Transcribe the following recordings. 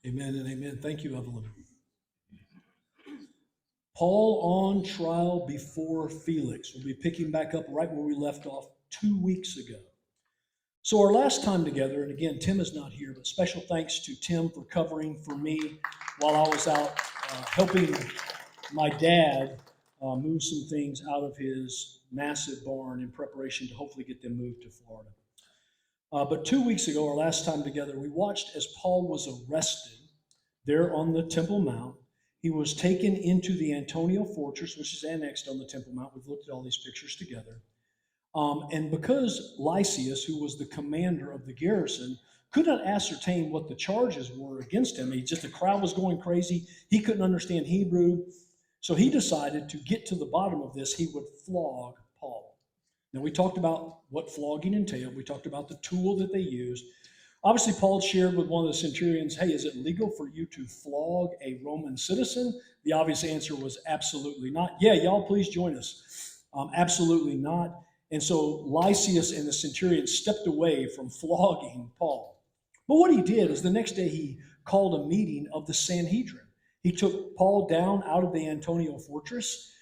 Amen and amen. Thank you, Evelyn. Paul on trial before Felix. We'll be picking back up right where we left off 2 weeks ago. So our last time together, and again, Tim is not here, but special thanks to Tim for covering for me while I was out helping my dad move some things out of his massive barn in preparation to hopefully get them moved to Florida. But 2 weeks ago, our last time together, we watched as Paul was arrested there on the Temple Mount. He was taken into the Antonia Fortress, which is annexed on the Temple Mount. We've looked at all these pictures together. And because Lysias, who was the commander of the garrison, could not ascertain what the charges were against him, the crowd was going crazy. He couldn't understand Hebrew. So he decided to get to the bottom of this, he would flog Paul. Now, we talked about what flogging entailed. We talked about the tool that they used. Obviously, Paul shared with one of the centurions, hey, is it legal for you to flog a Roman citizen? The obvious answer was absolutely not. Yeah, y'all please join us. Absolutely not. And so Lysias and the centurion stepped away from flogging Paul. But what he did is the next day he called a meeting of the Sanhedrin. He took Paul down out of the Antonia fortress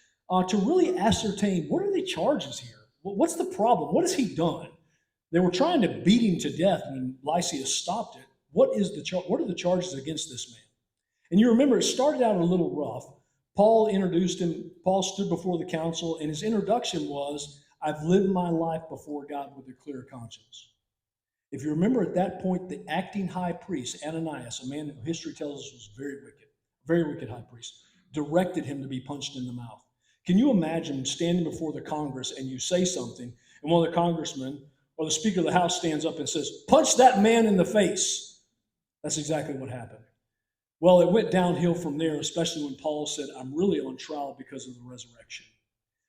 to really ascertain, what are the charges here? What's the problem? What has he done? They were trying to beat him to death when Lysias stopped it. What are the charges against this man? And you remember it started out a little rough. Paul introduced him. Paul stood before the council, and his introduction was, I've lived my life before God with a clear conscience. If you remember at that point, the acting high priest, Ananias, a man who history tells us was very wicked high priest, directed him to be punched in the mouth. Can you imagine standing before the Congress and you say something, and one of the congressmen or the Speaker of the House stands up and says, punch that man in the face? That's exactly what happened. Well, it went downhill from there, especially when Paul said, I'm really on trial because of the resurrection.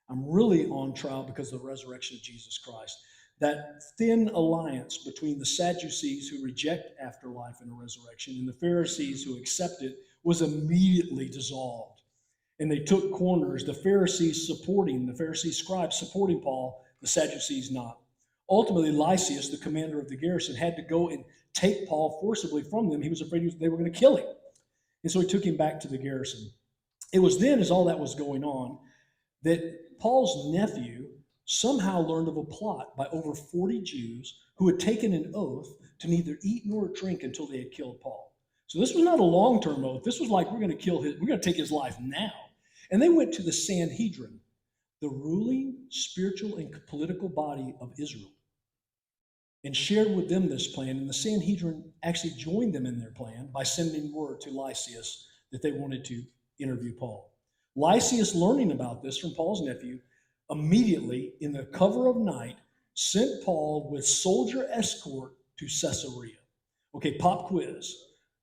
I'm really on trial because of the resurrection of Jesus Christ. That thin alliance between the Sadducees who reject afterlife and a resurrection and the Pharisees who accept it was immediately dissolved. And they took corners, the Pharisees scribes supporting Paul, the Sadducees not. Ultimately, Lysias, the commander of the garrison, had to go and take Paul forcibly from them. He was afraid they were going to kill him. And so he took him back to the garrison. It was then, as all that was going on, that Paul's nephew somehow learned of a plot by over 40 Jews who had taken an oath to neither eat nor drink until they had killed Paul. So this was not a long-term oath. This was like, we're going to take his life now. And they went to the Sanhedrin, the ruling, spiritual, and political body of Israel, and shared with them this plan. And the Sanhedrin actually joined them in their plan by sending word to Lysias that they wanted to interview Paul. Lysias, learning about this from Paul's nephew, immediately, in the cover of night, sent Paul with soldier escort to Caesarea. Okay, pop quiz.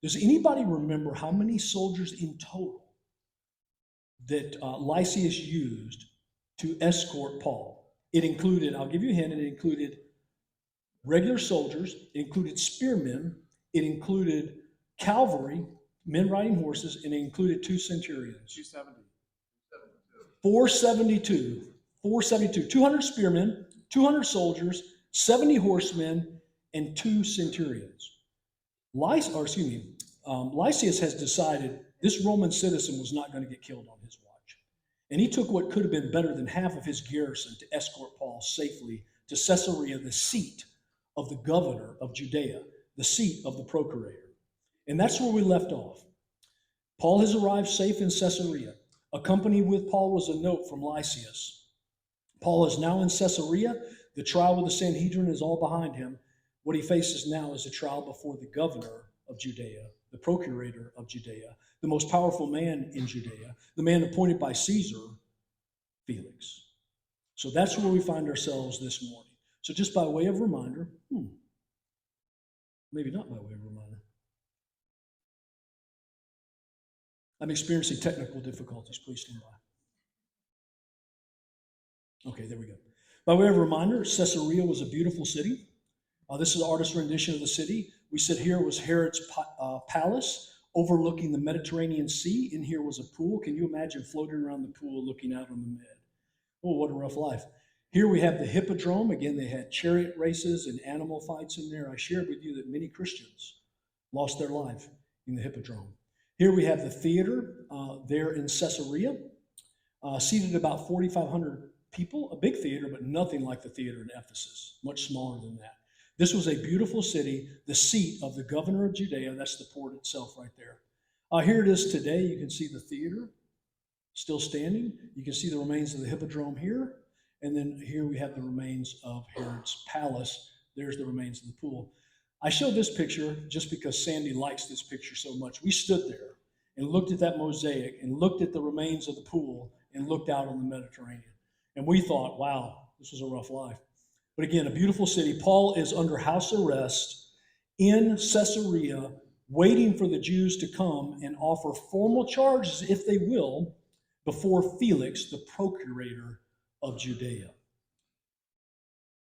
Does anybody remember how many soldiers in total that Lysias used to escort Paul? It included, I'll give you a hint, it included regular soldiers, it included spearmen, it included cavalry, men riding horses, and it included 2 centurions. 472, 200 spearmen, 200 soldiers, 70 horsemen, and 2 centurions. Lysias has decided this Roman citizen was not going to get killed on his watch. And he took what could have been better than half of his garrison to escort Paul safely to Caesarea, the seat of the governor of Judea, the seat of the procurator. And that's where we left off. Paul has arrived safe in Caesarea. Accompanied with Paul was a note from Lysias. Paul is now in Caesarea. The trial with the Sanhedrin is all behind him. What he faces now is a trial before the governor of Judea, the procurator of Judea, the most powerful man in Judea, the man appointed by Caesar, Felix. So that's where we find ourselves this morning. So just by way of reminder, maybe not by way of reminder, I'm experiencing technical difficulties. Please stand by. Okay, there we go. By way of reminder, Caesarea was a beautiful city. This is the artist's rendition of the city. We said here was Herod's palace overlooking the Mediterranean Sea. In here was a pool. Can you imagine floating around the pool looking out on the Med? Oh, what a rough life. Here we have the Hippodrome. Again, they had chariot races and animal fights in there. I shared with you that many Christians lost their life in the Hippodrome. Here we have the theater there in Caesarea, seated about 4,500 people, a big theater, but nothing like the theater in Ephesus, much smaller than that. This was a beautiful city, the seat of the governor of Judea. That's the port itself right there. Here it is today. You can see the theater still standing. You can see the remains of the Hippodrome here. And then here we have the remains of Herod's palace. There's the remains of the pool. I showed this picture just because Sandy likes this picture so much. We stood there and looked at that mosaic and looked at the remains of the pool and looked out on the Mediterranean. And we thought, wow, this was a rough life. But again, a beautiful city. Paul is under house arrest in Caesarea, waiting for the Jews to come and offer formal charges, if they will, before Felix, the procurator of Judea.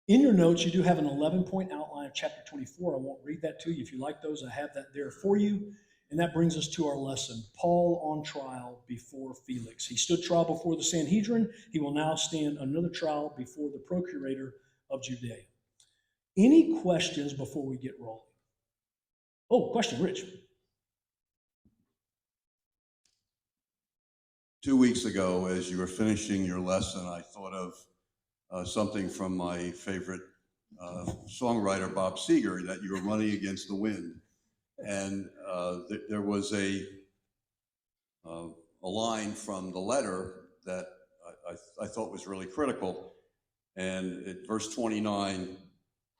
In your notes, you do have an 11-point outline of chapter 24. I won't read that to you. If you like those, I have that there for you. And that brings us to our lesson, Paul on trial before Felix. He stood trial before the Sanhedrin. He will now stand another trial before the procurator of Judea. Any questions before we get rolling? Oh, question, Rich. 2 weeks ago, as you were finishing your lesson, I thought of something from my favorite songwriter, Bob Seger, that you were running against the wind. And there was a line from the letter that I thought was really critical. And at verse 29,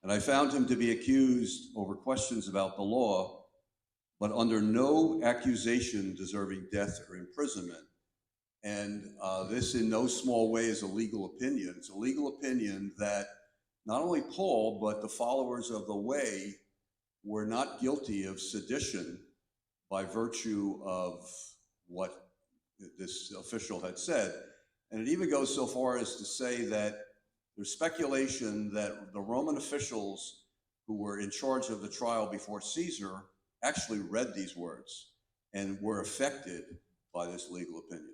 and I found him to be accused over questions about the law, but under no accusation deserving death or imprisonment. And this in no small way is a legal opinion. It's a legal opinion that not only Paul, but the followers of the way were not guilty of sedition by virtue of what this official had said. And it even goes so far as to say that there's speculation that the Roman officials who were in charge of the trial before Caesar actually read these words and were affected by this legal opinion.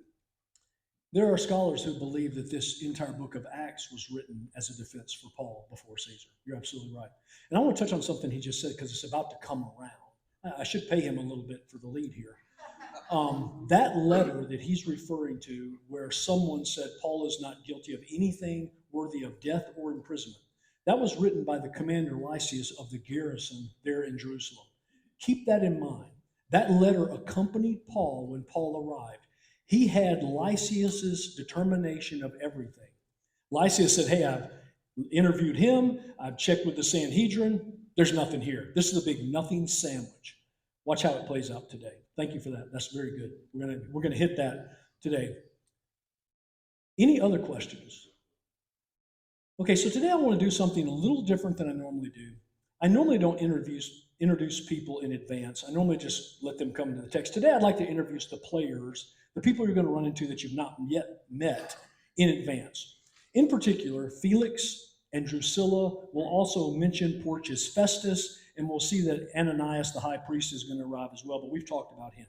There are scholars who believe that this entire book of Acts was written as a defense for Paul before Caesar. You're absolutely right. And I want to touch on something he just said because it's about to come around. I should pay him a little bit for the lead here. That letter that he's referring to, where someone said Paul is not guilty of anything worthy of death or imprisonment, that was written by the commander Lysias of the garrison there in Jerusalem. Keep that in mind. That letter accompanied Paul when Paul arrived. He had Lysias's determination of everything. Lysias said, hey, I've interviewed him. I've checked with the Sanhedrin. There's nothing here. This is a big nothing sandwich. Watch how it plays out today. Thank you for that. That's very good. We're gonna hit that today. Any other questions? Okay, so today I want to do something a little different than I normally do. I normally don't introduce people in advance. I normally just let them come into the text. Today I'd like to introduce the players, the people you're going to run into that you've not yet met in advance. In particular, Felix and Drusilla will also mention Porcius Festus, and we'll see that Ananias, the high priest, is going to arrive as well, but we've talked about him.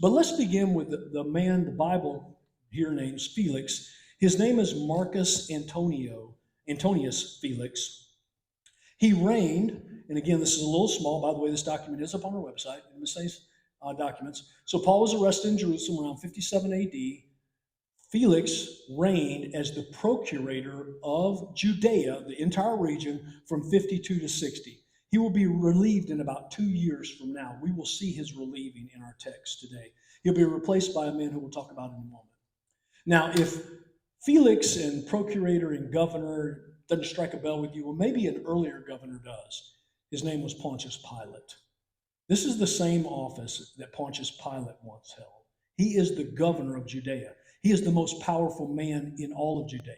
But let's begin with the man the Bible here names Felix. His name is Marcus Antonius Felix. He reigned, and again, this is a little small. By the way, this document is up on our website, MSA's documents. So Paul was arrested in Jerusalem around 57 AD. Felix reigned as the procurator of Judea, the entire region, from 52 to 60. He will be relieved in about 2 years from now. We will see his relieving in our text today. He'll be replaced by a man who we'll talk about in a moment. Now, if Felix and procurator and governor doesn't strike a bell with you, well, maybe an earlier governor does. His name was Pontius Pilate. This is the same office that Pontius Pilate once held. He is the governor of Judea. He is the most powerful man in all of Judea.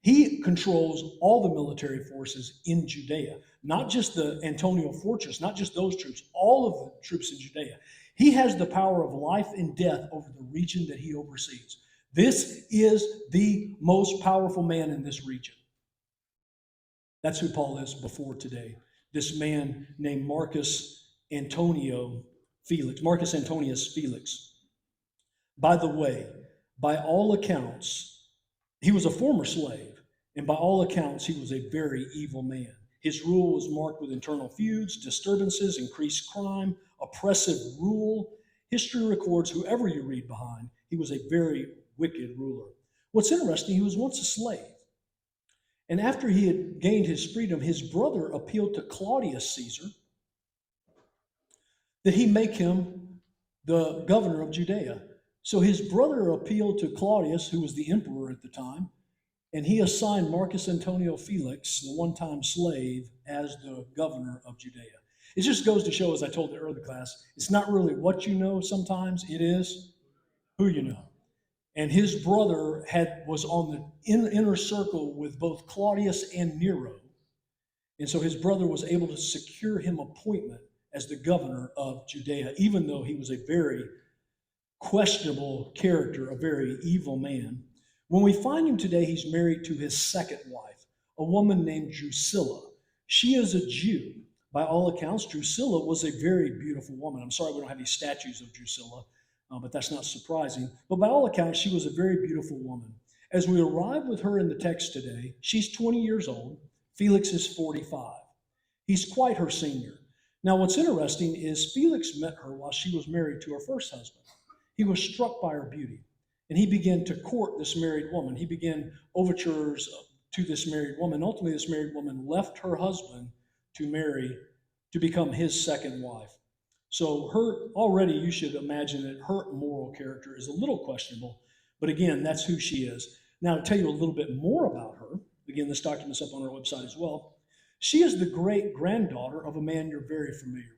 He controls all the military forces in Judea, not just the Antonia fortress, not just those troops, all of the troops in Judea. He has the power of life and death over the region that he oversees. This is the most powerful man in this region. That's who Paul is before today. This man named Marcus Antonius Felix. By the way, by all accounts, he was a former slave, and by all accounts, he was a very evil man. His rule was marked with internal feuds, disturbances, increased crime, oppressive rule. History records, whoever you read behind, he was a very wicked ruler. What's interesting, he was once a slave. And after he had gained his freedom, his brother appealed to Claudius Caesar that he make him the governor of Judea. So his brother appealed to Claudius, who was the emperor at the time, and he assigned Marcus Antonio Felix, the one-time slave, as the governor of Judea. It just goes to show, as I told the early class, it's not really what you know sometimes, it is who you know. And his brother was on the inner circle with both Claudius and Nero. And so his brother was able to secure him appointment as the governor of Judea, even though he was a very questionable character, a very evil man. When we find him today, he's married to his second wife, a woman named Drusilla. She is a Jew. By all accounts, Drusilla was a very beautiful woman. I'm sorry we don't have any statues of Drusilla, but that's not surprising. But by all accounts, she was a very beautiful woman. As we arrive with her in the text today, she's 20 years old. Felix is 45. He's quite her senior. Now, what's interesting is Felix met her while she was married to her first husband. He was struck by her beauty, and he began to court this married woman. He began overtures to this married woman. Ultimately, this married woman left her husband to become his second wife. So already you should imagine that her moral character is a little questionable, but again, that's who she is. Now, to tell you a little bit more about her, again, this document's up on our website as well. She is the great-granddaughter of a man you're very familiar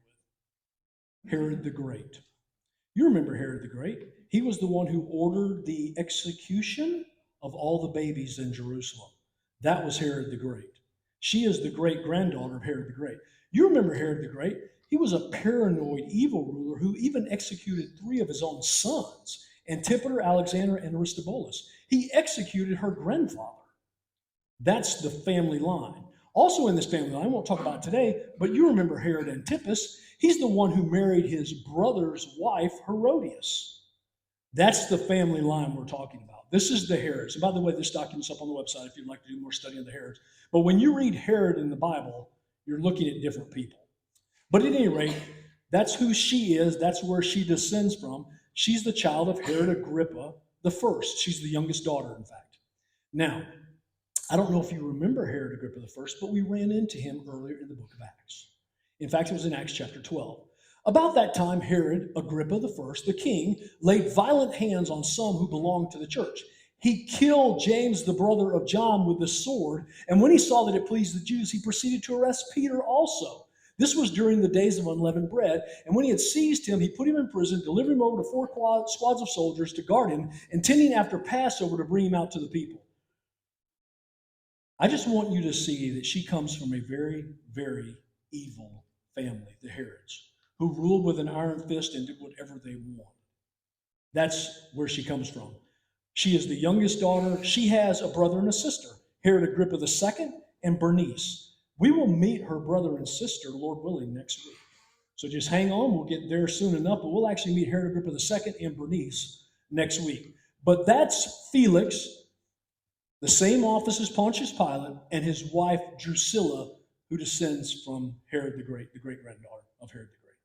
with, Herod the Great. You remember Herod the Great. He was the one who ordered the execution of all the babies in Jerusalem. That was Herod the Great. She is the great-granddaughter of Herod the Great. You remember Herod the Great. He was a paranoid, evil ruler who even executed 3 of his own sons, Antipater, Alexander, and Aristobulus. He executed her grandfather. That's the family line. Also in this family line, I won't talk about it today, but you remember Herod Antipas. He's the one who married his brother's wife, Herodias. That's the family line we're talking about. This is the Herods. And by the way, this document's up on the website if you'd like to do more study on the Herods. But when you read Herod in the Bible, you're looking at different people. But at any rate, that's who she is. That's where she descends from. She's the child of Herod Agrippa the First. She's the youngest daughter, in fact. Now, I don't know if you remember Herod Agrippa the First, but we ran into him earlier in the book of Acts. In fact, it was in Acts chapter 12. About that time, Herod Agrippa the First, the king, laid violent hands on some who belonged to the church. He killed James, the brother of John, with the sword, and when he saw that it pleased the Jews, he proceeded to arrest Peter also. This was during the days of unleavened bread, and when he had seized him, he put him in prison, delivered him over to 4 squads of soldiers to guard him, intending after Passover to bring him out to the people. I just want you to see that she comes from a very, very evil family, the Herods, who ruled with an iron fist and did whatever they wanted. That's where she comes from. She is the youngest daughter. She has a brother and a sister, Herod Agrippa II and Bernice. We will meet her brother and sister, Lord willing, next week. So just hang on. We'll get there soon enough, but we'll actually meet Herod Agrippa II and Bernice next week. But that's Felix, the same office as Pontius Pilate, and his wife Drusilla, who descends from Herod the Great, the great-granddaughter of Herod the Great.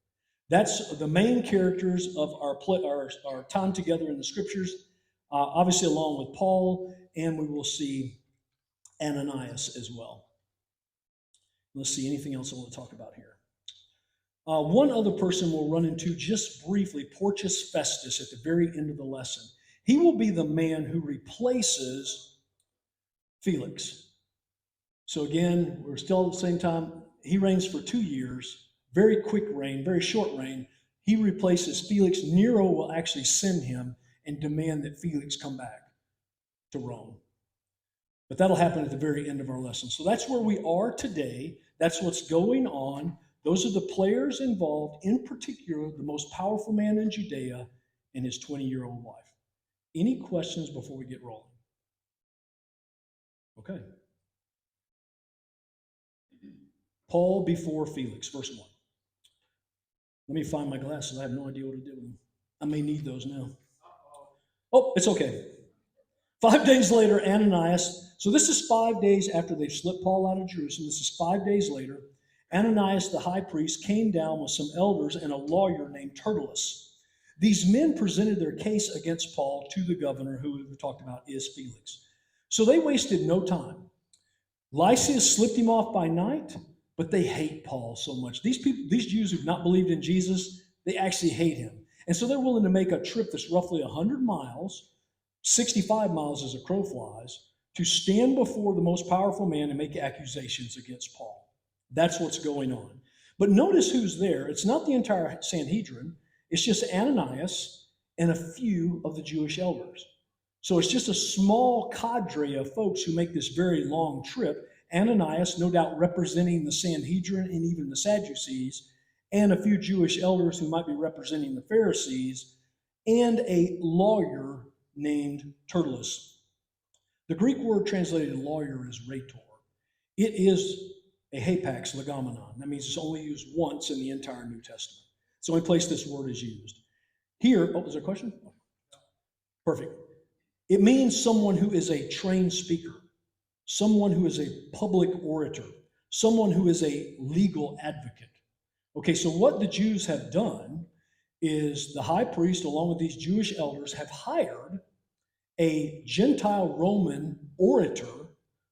That's the main characters of our time together in the scriptures, obviously along with Paul, and we will see Ananias as well. Let's see, anything else I want to talk about here? One other person we'll run into just briefly, Porcius Festus, at the very end of the lesson. He will be the man who replaces Felix. So again, we're still at the same time. He reigns for 2 years, very quick reign, very short reign. He replaces Felix. Nero will actually send him and demand that Felix come back to Rome. But that'll happen at the very end of our lesson. So that's where we are today. That's what's going on. Those are the players involved, in particular, the most powerful man in Judea and his 20-year-old wife. Any questions before we get rolling? Okay. Paul before Felix, verse 1. Let me find my glasses. I have no idea what to do with them. I may need those now. Oh, it's okay. 5 days later, Ananias, so this is 5 days after they've slipped Paul out of Jerusalem. This is 5 days later. Ananias the high priest came down with some elders and a lawyer named Tertullus. These men presented their case against Paul to the governor, who we talked about is Felix. So they wasted no time. Lysias slipped him off by night, but they hate Paul so much. These people, these Jews who've not believed in Jesus, they actually hate him. And so they're willing to make a trip that's roughly 100 miles, 65 miles as a crow flies, to stand before the most powerful man and make accusations against Paul. That's what's going on. But notice who's there. It's not the entire Sanhedrin. It's just Ananias and a few of the Jewish elders. So it's just a small cadre of folks who make this very long trip. Ananias, no doubt representing the Sanhedrin and even the Sadducees, and a few Jewish elders who might be representing the Pharisees, and a lawyer named Tertullus. The Greek word translated lawyer is rhetor. It is a hapax legomenon. That means it's only used once in the entire New Testament. It's the only place this word is used. Here, is there a question? Perfect. It means someone who is a trained speaker, someone who is a public orator, someone who is a legal advocate. Okay, so what the Jews have done is the high priest, along with these Jewish elders, have hired a Gentile Roman orator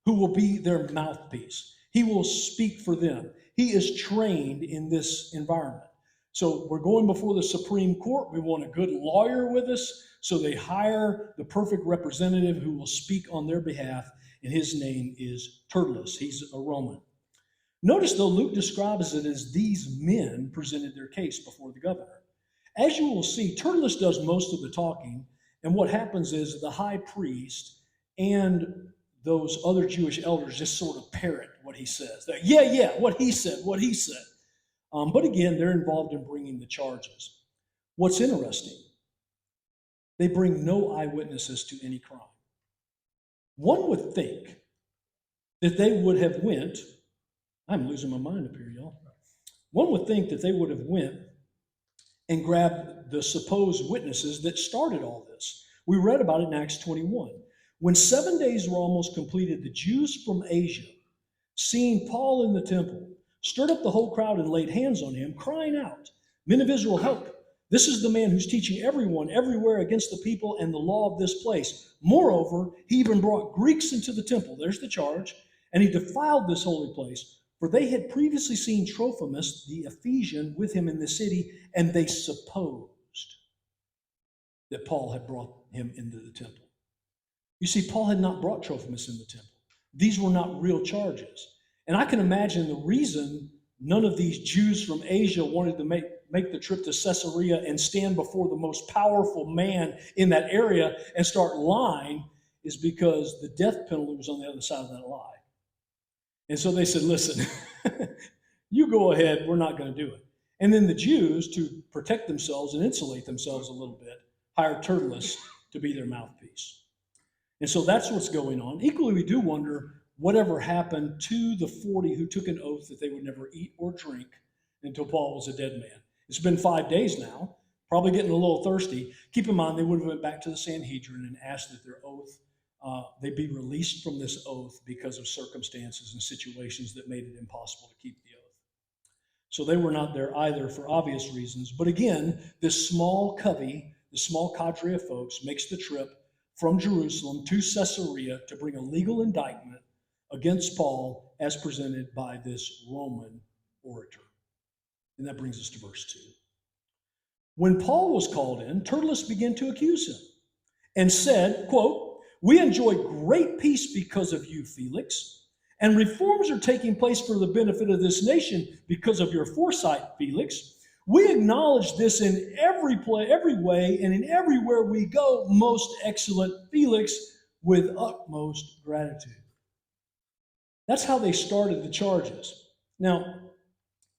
who will be their mouthpiece. He will speak for them. He is trained in this environment. So we're going before the Supreme Court. We want a good lawyer with us. So they hire the perfect representative who will speak on their behalf, and his name is Tertullus. He's a Roman. Notice, though, Luke describes it as these men presented their case before the governor. As you will see, Tertullus does most of the talking, and what happens is the high priest and those other Jewish elders just sort of parrot what he says. Yeah, what he said. But again, they're involved in bringing the charges. What's interesting, they bring no eyewitnesses to any crime. One would think that they would have went, I'm losing my mind up here, y'all. One would think that they would have went and grabbed the supposed witnesses that started all this. We read about it in Acts 21. When 7 days were almost completed, the Jews from Asia, seeing Paul in the temple, stirred up the whole crowd and laid hands on him, crying out, "Men of Israel, help! This is the man who's teaching everyone everywhere against the people and the law of this place. Moreover, he even brought Greeks into the temple," there's the charge, "and he defiled this holy place. For they had previously seen Trophimus, the Ephesian, with him in the city, and they supposed that Paul had brought him into the temple." You see, Paul had not brought Trophimus in the temple. These were not real charges. And I can imagine the reason none of these Jews from Asia wanted to make the trip to Caesarea and stand before the most powerful man in that area and start lying is because the death penalty was on the other side of that lie. And so they said, listen, you go ahead, we're not going to do it. And then the Jews, to protect themselves and insulate themselves a little bit, hired Tertullus to be their mouthpiece. And so that's what's going on. Equally, we do wonder whatever happened to the 40 who took an oath that they would never eat or drink until Paul was a dead man. It's been 5 days now, probably getting a little thirsty. Keep in mind, they would have went back to the Sanhedrin and asked that their oath, they be released from this oath because of circumstances and situations that made it impossible to keep the oath. So they were not there either for obvious reasons. But again, this small covey, the small cadre of folks makes the trip from Jerusalem to Caesarea to bring a legal indictment against Paul as presented by this Roman orator. And that brings us to verse 2. When Paul was called in, Tertullus began to accuse him and said, quote, "We enjoy great peace because of you, Felix, and reforms are taking place for the benefit of this nation because of your foresight, Felix. We acknowledge this in every way, and in everywhere we go, most excellent Felix, with utmost gratitude." That's how they started the charges. Now,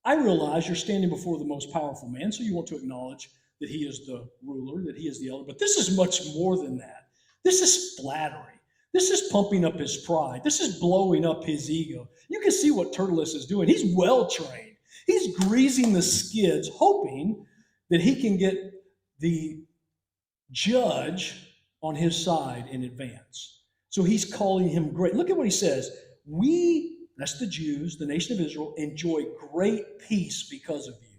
I realize you're standing before the most powerful man, so you want to acknowledge that he is the ruler, that he is the elder, but this is much more than that. This is flattery. This is pumping up his pride. This is blowing up his ego. You can see what Tertullus is doing. He's well trained. He's greasing the skids, hoping that he can get the judge on his side in advance. So he's calling him great. Look at what he says. that's the Jews, the nation of Israel, enjoy great peace because of you.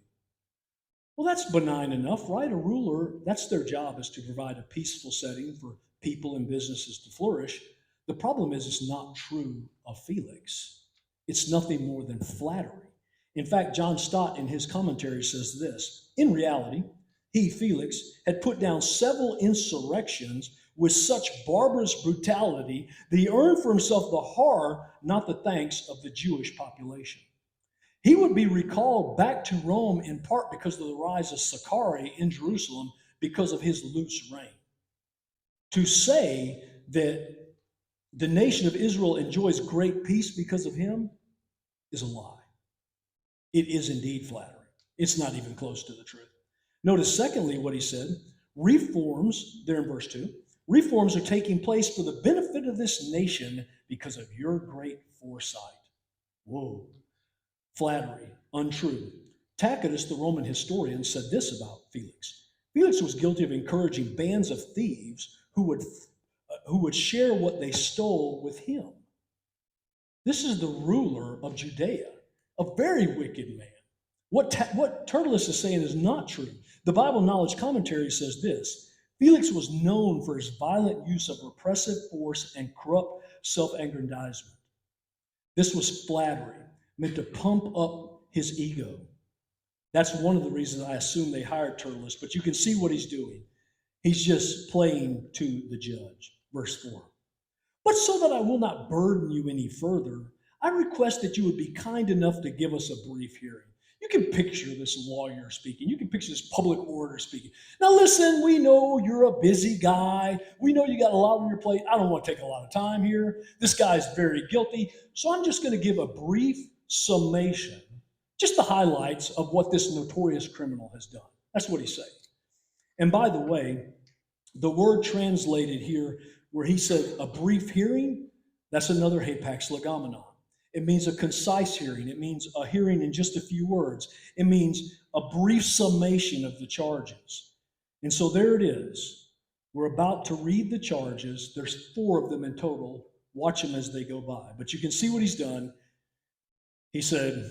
Well, that's benign enough, right? A ruler, that's their job, is to provide a peaceful setting for people and businesses to flourish. The problem is it's not true of Felix. It's nothing more than flattery. In fact, John Stott in his commentary says this: in reality, he, Felix, had put down several insurrections with such barbarous brutality that he earned for himself the horror, not the thanks, of the Jewish population. He would be recalled back to Rome in part because of the rise of Sicarii in Jerusalem because of his loose reign. To say that the nation of Israel enjoys great peace because of him is a lie. It is indeed flattering. It's not even close to the truth. Notice, secondly, what he said: reforms, there in verse 2, reforms are taking place for the benefit of this nation because of your great foresight. Whoa. Flattery, untrue. Tacitus, the Roman historian, said this about Felix: Felix was guilty of encouraging bands of thieves who would share what they stole with him. This is the ruler of Judea, a very wicked man. What Tertullus is saying is not true. The Bible Knowledge Commentary says this: Felix was known for his violent use of repressive force and corrupt self-aggrandizement. This was flattery, meant to pump up his ego. That's one of the reasons I assume they hired Tertullus, but you can see what he's doing. He's just playing to the judge. Verse 4. But so that I will not burden you any further, I request that you would be kind enough to give us a brief hearing. You can picture this lawyer speaking. You can picture this public orator speaking. Now listen, we know you're a busy guy. We know you got a lot on your plate. I don't want to take a lot of time here. This guy's very guilty. So I'm just going to give a brief summation, just the highlights of what this notorious criminal has done. That's what he's saying. And by the way, the word translated here where he said a brief hearing, that's another hapax legomenon. It means a concise hearing. It means a hearing in just a few words. It means a brief summation of the charges. And so there it is. We're about to read the charges. There's 4 of them in total. Watch them as they go by. But you can see what he's done. He said,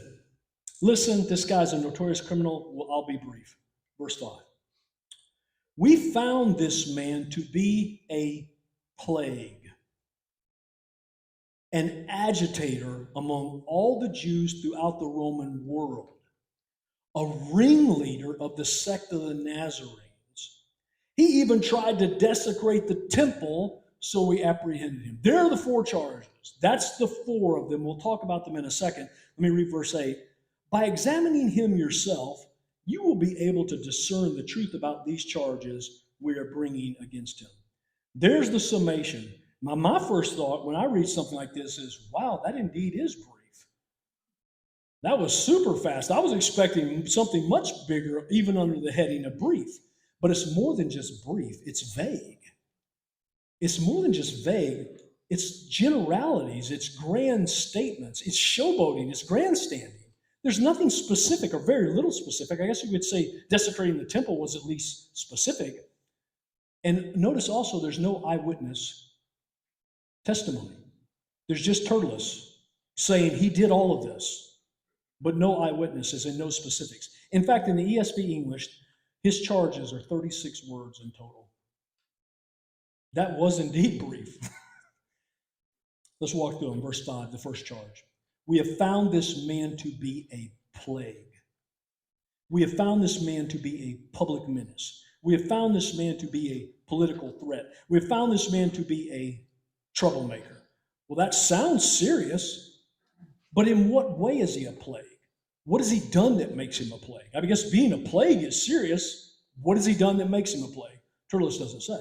listen, this guy's a notorious criminal. Well, I'll be brief. Verse 5. We found this man to be a plague, an agitator among all the Jews throughout the Roman world, a ringleader of the sect of the Nazarenes. He even tried to desecrate the temple, so we apprehended him. There are the 4 charges. That's the 4 of them. We'll talk about them in a second. Let me read verse 8. By examining him yourself, you will be able to discern the truth about these charges we are bringing against him. There's the summation. My first thought when I read something like this is, wow, that indeed is brief. That was super fast. I was expecting something much bigger, even under the heading of brief. But it's more than just brief. It's vague. It's more than just vague. It's generalities. It's grand statements. It's showboating. It's grandstanding. There's nothing specific, or very little specific. I guess you could say desecrating the temple was at least specific. And notice also there's no eyewitness testimony. There's just Tertullus saying he did all of this, but no eyewitnesses and no specifics. In fact, in the ESV English, his charges are 36 words in total. That was indeed brief. Let's walk through them. Verse 5, the first charge. We have found this man to be a plague. We have found this man to be a public menace. We have found this man to be a political threat. We have found this man to be a troublemaker. Well, that sounds serious, but in what way is he a plague? What has he done that makes him a plague? I guess being a plague is serious. What has he done that makes him a plague? Tertullus doesn't say,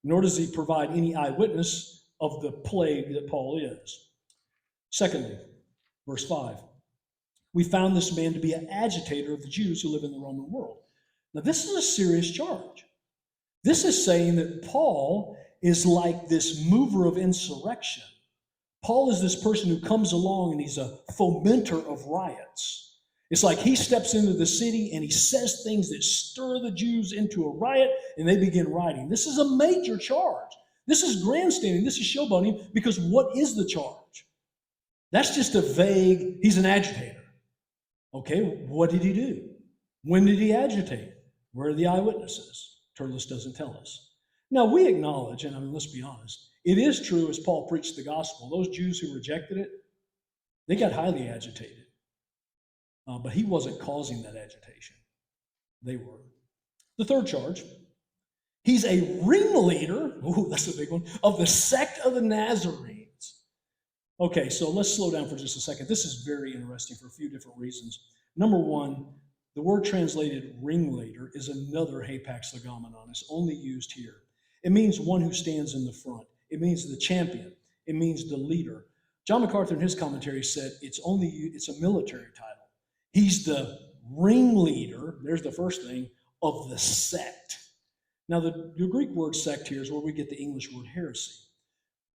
nor does he provide any eyewitness of the plague that Paul is. Secondly, verse 5, we found this man to be an agitator of the Jews who live in the Roman world. Now, this is a serious charge. This is saying that Paul is like this mover of insurrection. Paul is this person who comes along and he's a fomenter of riots. It's like he steps into the city and he says things that stir the Jews into a riot and they begin rioting. This is a major charge. This is grandstanding. This is showboating, because what is the charge? That's just a vague, he's an agitator. Okay, what did he do? When did he agitate? Where are the eyewitnesses? Tertullus doesn't tell us. Now, we acknowledge, and I mean, let's be honest, it is true as Paul preached the gospel. Those Jews who rejected it, they got highly agitated. But he wasn't causing that agitation. They were. The third charge, he's a ringleader, ooh, that's a big one, of the sect of the Nazarenes. Okay, so let's slow down for just a second. This is very interesting for a few different reasons. Number one, the word translated ringleader is another hapax legomenon. It's only used here. It means one who stands in the front. It means the champion. It means the leader. John MacArthur in his commentary said it's a military title. He's the ringleader, there's the first thing, of the sect. Now, the Greek word sect here is where we get the English word heresy.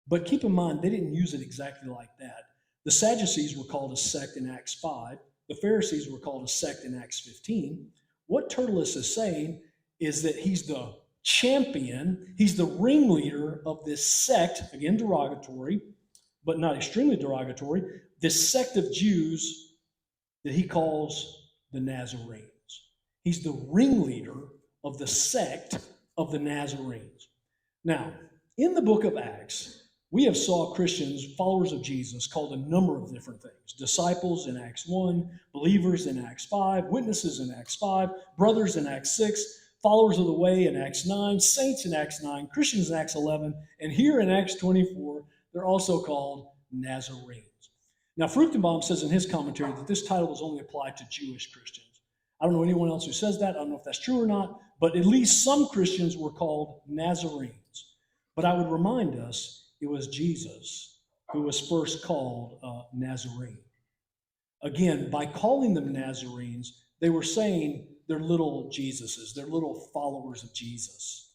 But keep in mind, they didn't use it exactly like that. The Sadducees were called a sect in Acts 5. The Pharisees were called a sect in Acts 15. What Tertullus is saying is that he's the champion, he's the ringleader of this sect, again derogatory, but not extremely derogatory, this sect of Jews that he calls the Nazarenes. He's the ringleader of the sect of the Nazarenes. Now, in the book of Acts, we have saw Christians, followers of Jesus, called a number of different things. Disciples in Acts 1, believers in Acts 5, witnesses in Acts 5, brothers in Acts 6, followers of the way in Acts 9, saints in Acts 9, Christians in Acts 11, and here in Acts 24, they're also called Nazarenes. Now, Fruchtenbaum says in his commentary that this title was only applied to Jewish Christians. I don't know anyone else who says that. I don't know if that's true or not, but at least some Christians were called Nazarenes. But I would remind us it was Jesus who was first called Nazarene. Again, by calling them Nazarenes, they were saying they're little Jesuses, they're little followers of Jesus.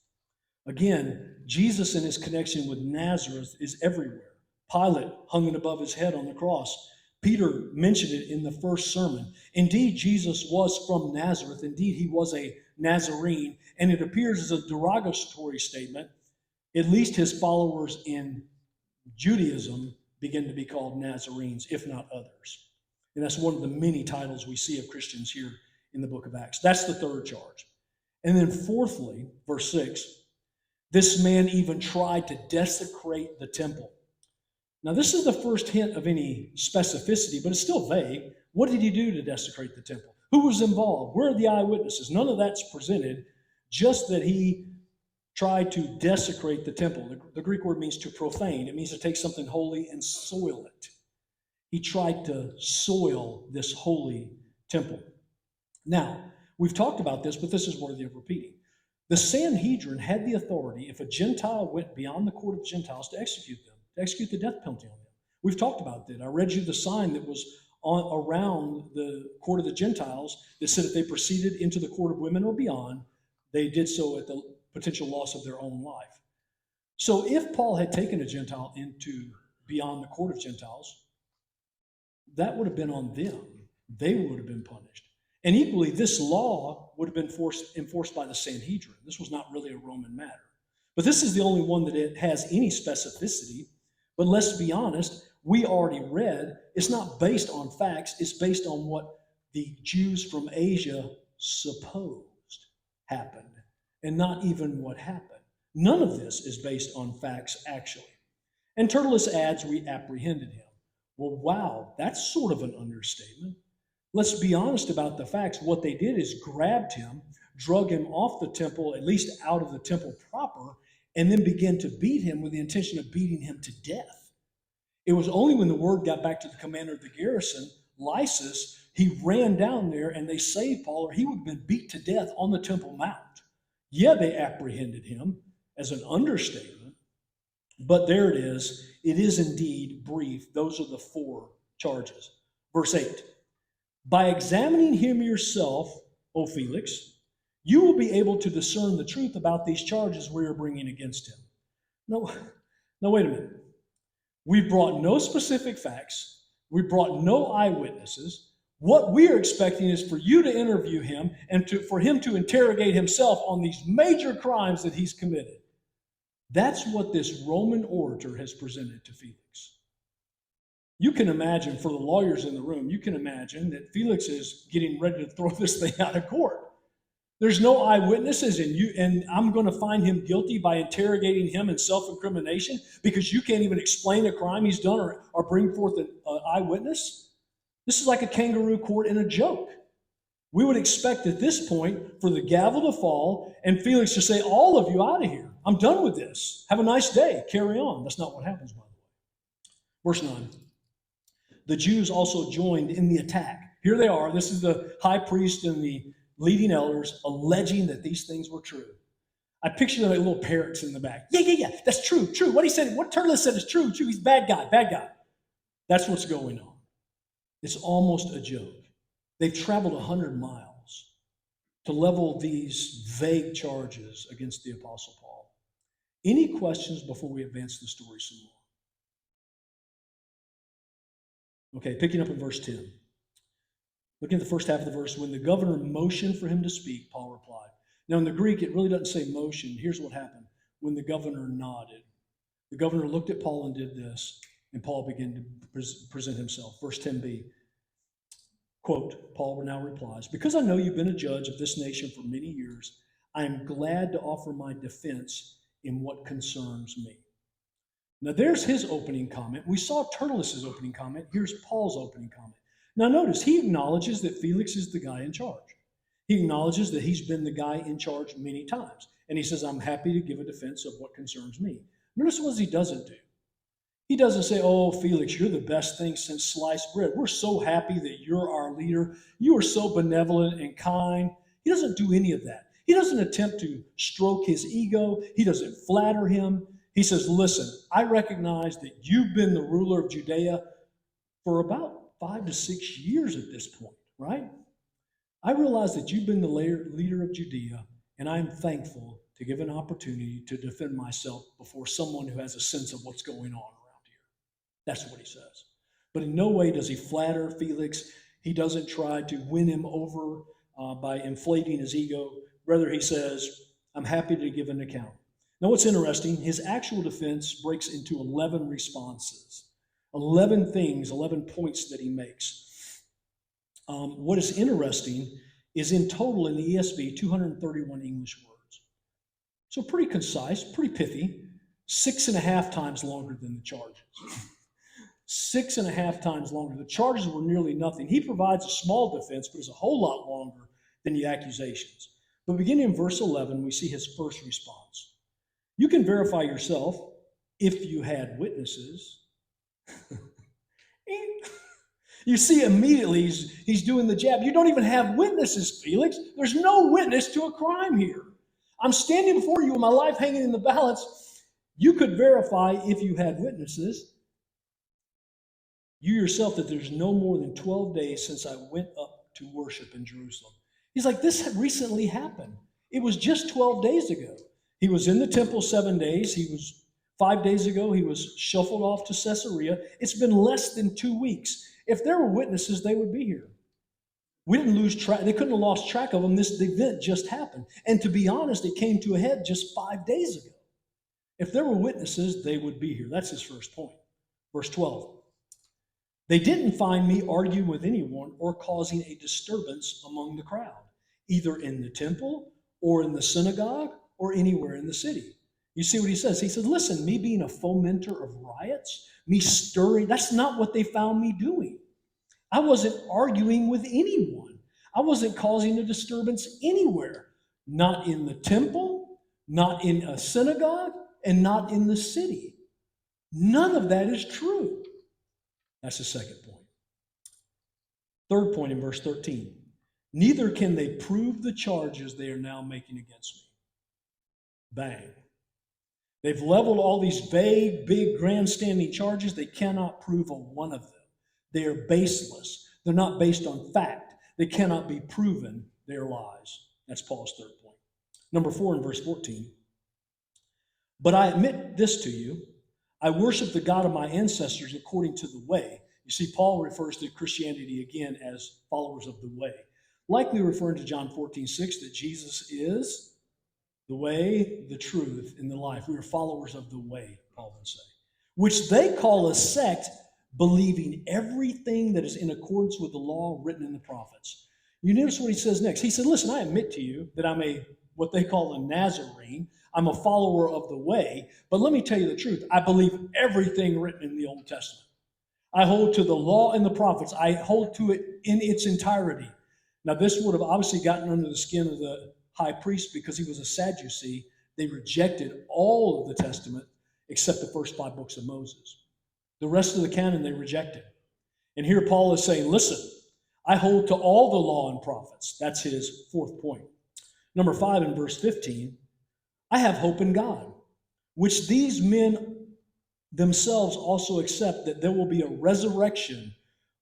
Again, Jesus and his connection with Nazareth is everywhere. Pilate hung it above his head on the cross. Peter mentioned it in the first sermon. Indeed, Jesus was from Nazareth. Indeed, he was a Nazarene, and it appears as a derogatory statement. At least his followers in Judaism begin to be called Nazarenes, if not others. And that's one of the many titles we see of Christians here in the book of Acts. That's the third charge. And then fourthly, verse 6, this man even tried to desecrate the temple. Now, this is the first hint of any specificity, but it's still vague. What did he do to desecrate the temple? Who was involved? Where are the eyewitnesses? None of that's presented, just that he tried to desecrate the temple. The Greek word means to profane. It means to take something holy and soil it. He tried to soil this holy temple. Now, we've talked about this, but this is worthy of repeating. The Sanhedrin had the authority, if a Gentile went beyond the court of Gentiles, to execute them, to execute the death penalty on them. We've talked about that. I read you the sign that was around the court of the Gentiles that said if they proceeded into the court of women or beyond, they did so at the potential loss of their own life. So if Paul had taken a Gentile into beyond the court of Gentiles, that would have been on them. They would have been punished. And equally, this law would have been enforced by the Sanhedrin. This was not really a Roman matter. But this is the only one that it has any specificity. But let's be honest, we already read, it's not based on facts, it's based on what the Jews from Asia supposed happened, and not even what happened. None of this is based on facts, actually. And Tertullus adds, we apprehended him. Well, wow, that's sort of an understatement. Let's be honest about the facts. What they did is grabbed him, drug him off the temple, at least out of the temple proper, and then began to beat him with the intention of beating him to death. It was only when the word got back to the commander of the garrison, Lysis, he ran down there and they saved Paul, or he would have been beat to death on the Temple Mount. Yeah, they apprehended him as an understatement, but there it is. It is indeed brief. Those are the four charges. Verse 8, by examining him yourself, O Felix, you will be able to discern the truth about these charges we are bringing against him. No, wait a minute. We brought no specific facts. We brought no eyewitnesses. What we are expecting is for you to interview him and for him to interrogate himself on these major crimes that he's committed. That's what this Roman orator has presented to Felix. You can imagine, for the lawyers in the room, you can imagine that Felix is getting ready to throw this thing out of court. There's no eyewitnesses, and I'm going to find him guilty by interrogating him in self-incrimination because you can't even explain a crime he's done or bring forth an eyewitness. This is like a kangaroo court in a joke. We would expect at this point for the gavel to fall and Felix to say, all of you out of here. I'm done with this. Have a nice day. Carry on. That's not what happens, by the way. Verse 9. The Jews also joined in the attack. Here they are. This is the high priest and the leading elders alleging that these things were true. I picture them like little parrots in the back. Yeah. That's true. What he said, what Turles said is true. He's bad guy. That's what's going on. It's almost a joke. They've traveled 100 miles to level these vague charges against the Apostle Paul. Any questions before we advance the story some more? Okay, picking up in verse 10. Looking at the first half of the verse, when the governor motioned for him to speak, Paul replied. Now in the Greek, it really doesn't say motion. Here's what happened. When the governor nodded. The governor looked at Paul and did this, and Paul began to present himself. Verse 10b, quote, Paul now replies, because I know you've been a judge of this nation for many years, I am glad to offer my defense in what concerns me. Now there's his opening comment. We saw Tertullus' opening comment. Here's Paul's opening comment. Now notice, he acknowledges that Felix is the guy in charge. He acknowledges that he's been the guy in charge many times. And he says, I'm happy to give a defense of what concerns me. Notice what he doesn't do. He doesn't say, oh, Felix, you're the best thing since sliced bread. We're so happy that you're our leader. You are so benevolent and kind. He doesn't do any of that. He doesn't attempt to stroke his ego. He doesn't flatter him. He says, listen, I recognize that you've been the ruler of Judea for about 5 to 6 years at this point, right? I realize that you've been the leader of Judea, and I'm thankful to give an opportunity to defend myself before someone who has a sense of what's going on around here. That's what he says. But in no way does he flatter Felix. He doesn't try to win him over by inflating his ego. Rather, he says, I'm happy to give an account. Now, what's interesting, his actual defense breaks into 11 responses. 11 things, 11 points that he makes. What is interesting is in total in the ESV, 231 English words. So pretty concise, pretty pithy, 6.5 times longer than the charges. 6.5 times longer. The charges were nearly nothing. He provides a small defense, but it's a whole lot longer than the accusations. But beginning in verse 11, we see his first response. You can verify yourself if you had witnesses. You see immediately he's doing the jab. You don't even have witnesses, Felix. There's no witness to a crime here. I'm standing before you with my life hanging in the balance. You could verify if you had witnesses. You yourself that there's no more than 12 days since I went up to worship in Jerusalem. He's like, this had recently happened. It was just 12 days ago. He was in the temple 7 days. 5 days ago, he was shuffled off to Caesarea. It's been less than 2 weeks. If there were witnesses, they would be here. We didn't lose track. They couldn't have lost track of them. This event just happened. And to be honest, it came to a head just 5 days ago. If there were witnesses, they would be here. That's his first point. Verse 12. They didn't find me arguing with anyone or causing a disturbance among the crowd, either in the temple or in the synagogue or anywhere in the city. You see what he says? He says, listen, me being a fomenter of riots, me stirring, that's not what they found me doing. I wasn't arguing with anyone. I wasn't causing a disturbance anywhere. Not in the temple, not in a synagogue, and not in the city. None of that is true. That's the second point. Third point in verse 13. Neither can they prove the charges they are now making against me. Bang. They've leveled all these vague, big, grandstanding charges. They cannot prove a one of them. They are baseless. They're not based on fact. They cannot be proven. They are lies. That's Paul's third point. Number 4 in verse 14. But I admit this to you. I worship the God of my ancestors according to the way. You see, Paul refers to Christianity again as followers of the way. Likely referring to John 14:6, that Jesus is the way, the truth, and the life. We are followers of the way, Paul would say. Which they call a sect, believing everything that is in accordance with the law written in the prophets. You notice what he says next. He said, listen, I admit to you that I'm what they call a Nazarene. I'm a follower of the way, but let me tell you the truth. I believe everything written in the Old Testament. I hold to the law and the prophets. I hold to it in its entirety. Now, this would have obviously gotten under the skin of the high priest because he was a Sadducee. They rejected all of the Testament except the first 5 books of Moses. The rest of the canon they rejected. And here Paul is saying, listen, I hold to all the law and prophets. That's his 4th point. Number 5 in verse 15, I have hope in God, which these men themselves also accept, that there will be a resurrection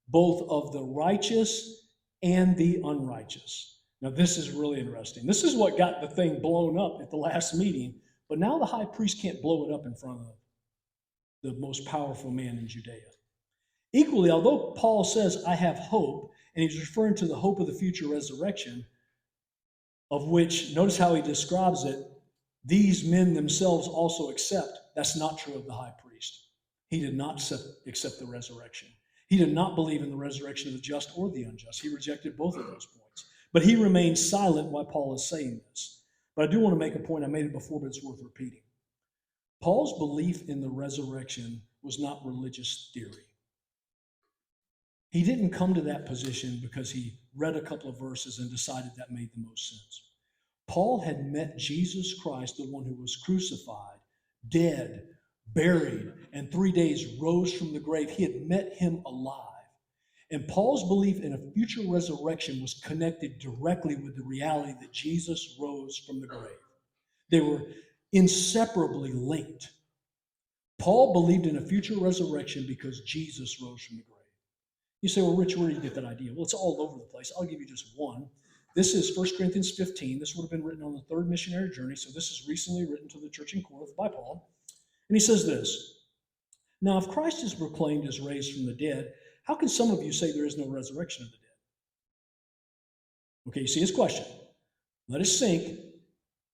both of the righteous and the unrighteous. Now, this is really interesting. This is what got the thing blown up at the last meeting, but now the high priest can't blow it up in front of the most powerful man in Judea. Equally, although Paul says, I have hope, and he's referring to the hope of the future resurrection, of which, notice how he describes it, these men themselves also accept. That's not true of the high priest. He did not accept the resurrection. He did not believe in the resurrection of the just or the unjust. He rejected both of those points. But he remains silent while Paul is saying this. But I do want to make a point. I made it before, but it's worth repeating. Paul's belief in the resurrection was not religious theory. He didn't come to that position because he read a couple of verses and decided that made the most sense. Paul had met Jesus Christ, the one who was crucified, dead, buried, and 3 days rose from the grave. He had met him alive. And Paul's belief in a future resurrection was connected directly with the reality that Jesus rose from the grave. They were inseparably linked. Paul believed in a future resurrection because Jesus rose from the grave. You say, well, Rich, where did you get that idea? Well, it's all over the place. I'll give you just one. This is 1 Corinthians 15. This would have been written on the 3rd missionary journey, so this is recently written to the church in Corinth by Paul. And he says this, now if Christ is proclaimed as raised from the dead, how can some of you say there is no resurrection of the dead? Okay, you see his question. Let it sink.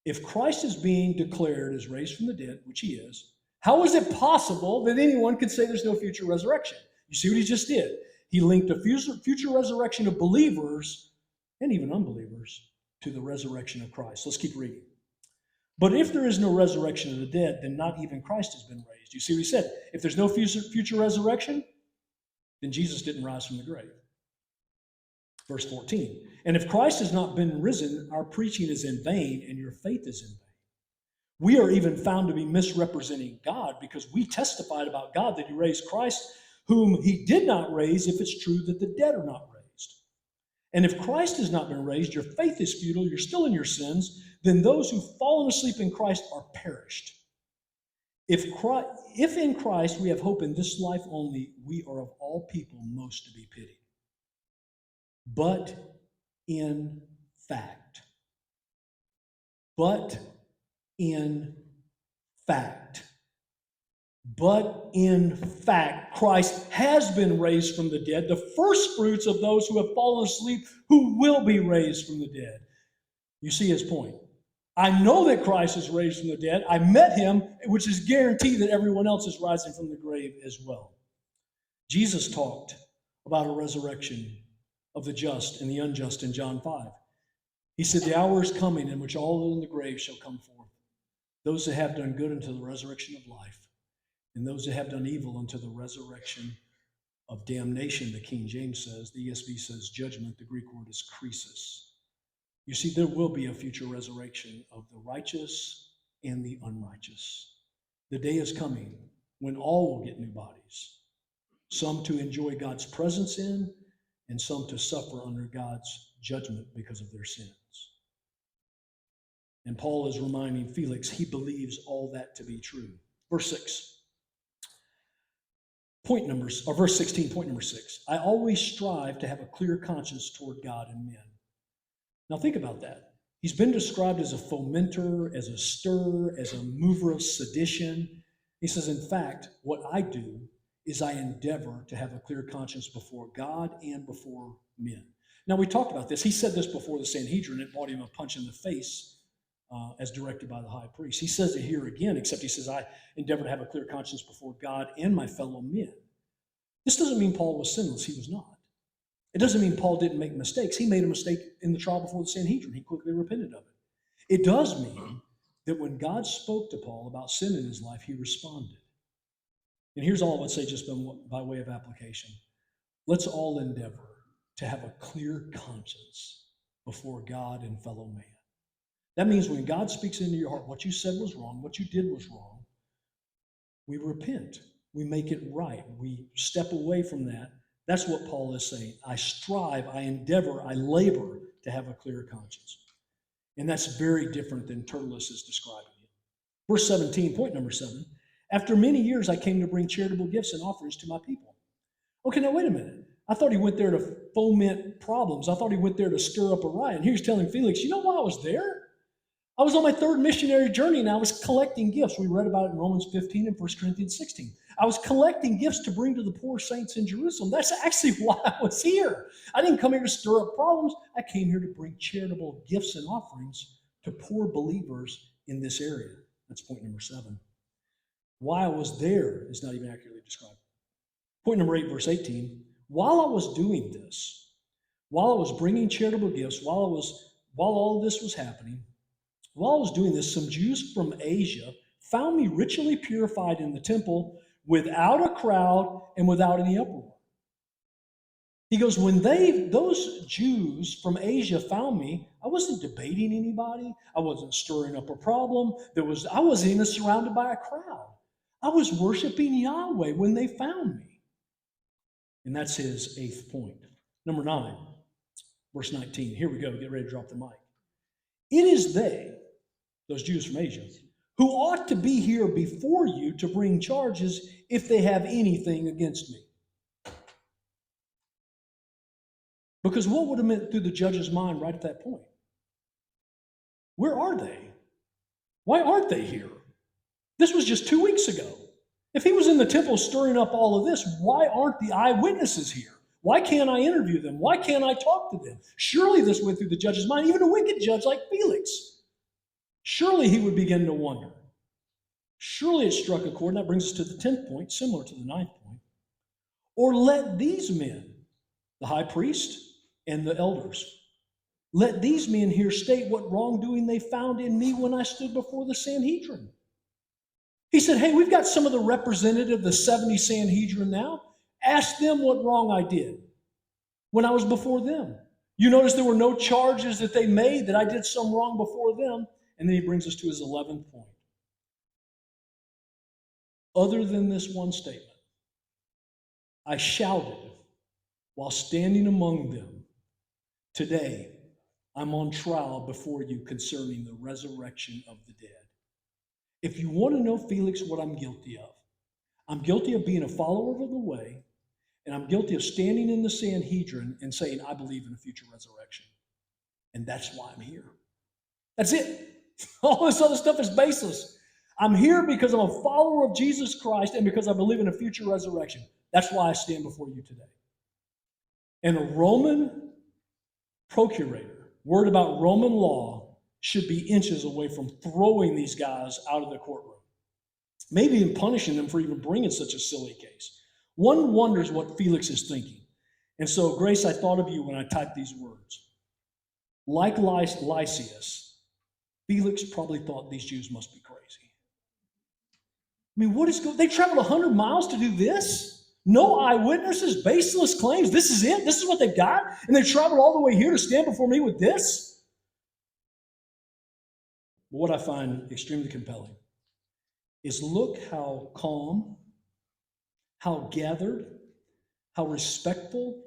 If Christ is being declared as raised from the dead, which he is, how is it possible that anyone could say there's no future resurrection? You see what he just did? He linked a future resurrection of believers and even unbelievers to the resurrection of Christ. Let's keep reading. But if there is no resurrection of the dead, then not even Christ has been raised. You see what he said? If there's no future resurrection, then Jesus didn't rise from the grave. Verse 14. And if Christ has not been risen, our preaching is in vain and your faith is in vain. We are even found to be misrepresenting God because we testified about God that he raised Christ, whom he did not raise, if it's true that the dead are not raised. And if Christ has not been raised, your faith is futile, you're still in your sins, then those who've fallen asleep in Christ are perished. If in Christ we have hope in this life only, we are of all people most to be pitied. But in fact, Christ has been raised from the dead, the first fruits of those who have fallen asleep, who will be raised from the dead. You see his point. I know that Christ is raised from the dead. I met him, which is guaranteed that everyone else is rising from the grave as well. Jesus talked about a resurrection of the just and the unjust in John 5. He said, the hour is coming in which all in the grave shall come forth. Those that have done good unto the resurrection of life, and those that have done evil unto the resurrection of damnation, the King James says. The ESV says judgment. The Greek word is krisis. You see, there will be a future resurrection of the righteous and the unrighteous. The day is coming when all will get new bodies, some to enjoy God's presence in, and some to suffer under God's judgment because of their sins. And Paul is reminding Felix he believes all that to be true. Verse 6. Verse 16, point number 6. I always strive to have a clear conscience toward God and men. Now think about that. He's been described as a fomenter, as a stirrer, as a mover of sedition. He says, in fact, what I do is I endeavor to have a clear conscience before God and before men. Now we talked about this. He said this before the Sanhedrin. It brought him a punch in the face as directed by the high priest. He says it here again, except he says, I endeavor to have a clear conscience before God and my fellow men. This doesn't mean Paul was sinless. He was not. It doesn't mean Paul didn't make mistakes. He made a mistake in the trial before the Sanhedrin. He quickly repented of it. It does mean that when God spoke to Paul about sin in his life, he responded. And here's all I would say just by way of application. Let's all endeavor to have a clear conscience before God and fellow man. That means when God speaks into your heart, what you said was wrong, what you did was wrong, we repent. We make it right. We step away from that. That's what Paul is saying. I strive, I endeavor, I labor to have a clear conscience. And that's very different than Tertullus is describing it. Verse 17, point number 7. After many years, I came to bring charitable gifts and offerings to my people. Okay, now wait a minute. I thought he went there to foment problems. I thought he went there to stir up a riot. And here's telling Felix, you know why I was there? I was on my third missionary journey and I was collecting gifts. We read about it in Romans 15 and 1 Corinthians 16. I was collecting gifts to bring to the poor saints in Jerusalem. That's actually why I was here. I didn't come here to stir up problems. I came here to bring charitable gifts and offerings to poor believers in this area. That's point number 7. Why I was there is not even accurately described. Point number 8, verse 18. While I was doing this, while I was bringing charitable gifts, while all of this was happening, while I was doing this, some Jews from Asia found me ritually purified in the temple without a crowd and without any uproar. He goes, when those Jews from Asia found me, I wasn't debating anybody. I wasn't stirring up a problem. I wasn't even surrounded by a crowd. I was worshiping Yahweh when they found me. And that's his 8th point. Number 9, verse 19. Here we go. Get ready to drop the mic. It is they, those Jews from Asia, who ought to be here before you to bring charges if they have anything against me. Because what would have meant through the judge's mind right at that point? Where are they? Why aren't they here? This was just 2 weeks ago. If he was in the temple stirring up all of this, why aren't the eyewitnesses here? Why can't I interview them? Why can't I talk to them? Surely this went through the judge's mind, even a wicked judge like Felix. Surely he would begin to wonder. Surely it struck a chord. And that brings us to the 10th point, similar to the 9th point. Or let these men, the high priest and the elders, let these men here state what wrongdoing they found in me when I stood before the Sanhedrin. He said, hey, we've got some of the representative, the 70 Sanhedrin now. Ask them what wrong I did when I was before them. You notice there were no charges that they made that I did some wrong before them. And then he brings us to his 11th point. Other than this one statement, I shouted while standing among them, today I'm on trial before you concerning the resurrection of the dead. If you want to know, Felix, what I'm guilty of being a follower of the way, and I'm guilty of standing in the Sanhedrin and saying, I believe in a future resurrection. And that's why I'm here. That's it. All this other stuff is baseless. I'm here because I'm a follower of Jesus Christ and because I believe in a future resurrection. That's why I stand before you today. And a Roman procurator, word about Roman law, should be inches away from throwing these guys out of the courtroom, maybe even punishing them for even bringing such a silly case. One wonders what Felix is thinking. And so, Grace, I thought of you when I typed these words. Like Lysias, Felix probably thought these Jews must be crazy. I mean, they traveled 100 miles to do this? No eyewitnesses, baseless claims. This is it? This is what they've got? And they traveled all the way here to stand before me with this? But what I find extremely compelling is look how calm, how gathered, how respectful,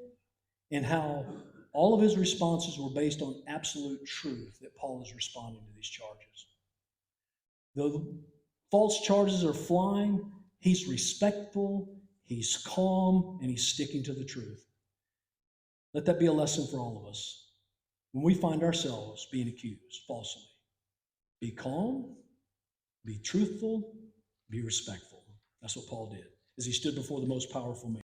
and how all of his responses were based on absolute truth that Paul is responding to these charges. Though the false charges are flying, he's respectful, he's calm, and he's sticking to the truth. Let that be a lesson for all of us. When we find ourselves being accused falsely, be calm, be truthful, be respectful. That's what Paul did as he stood before the most powerful man.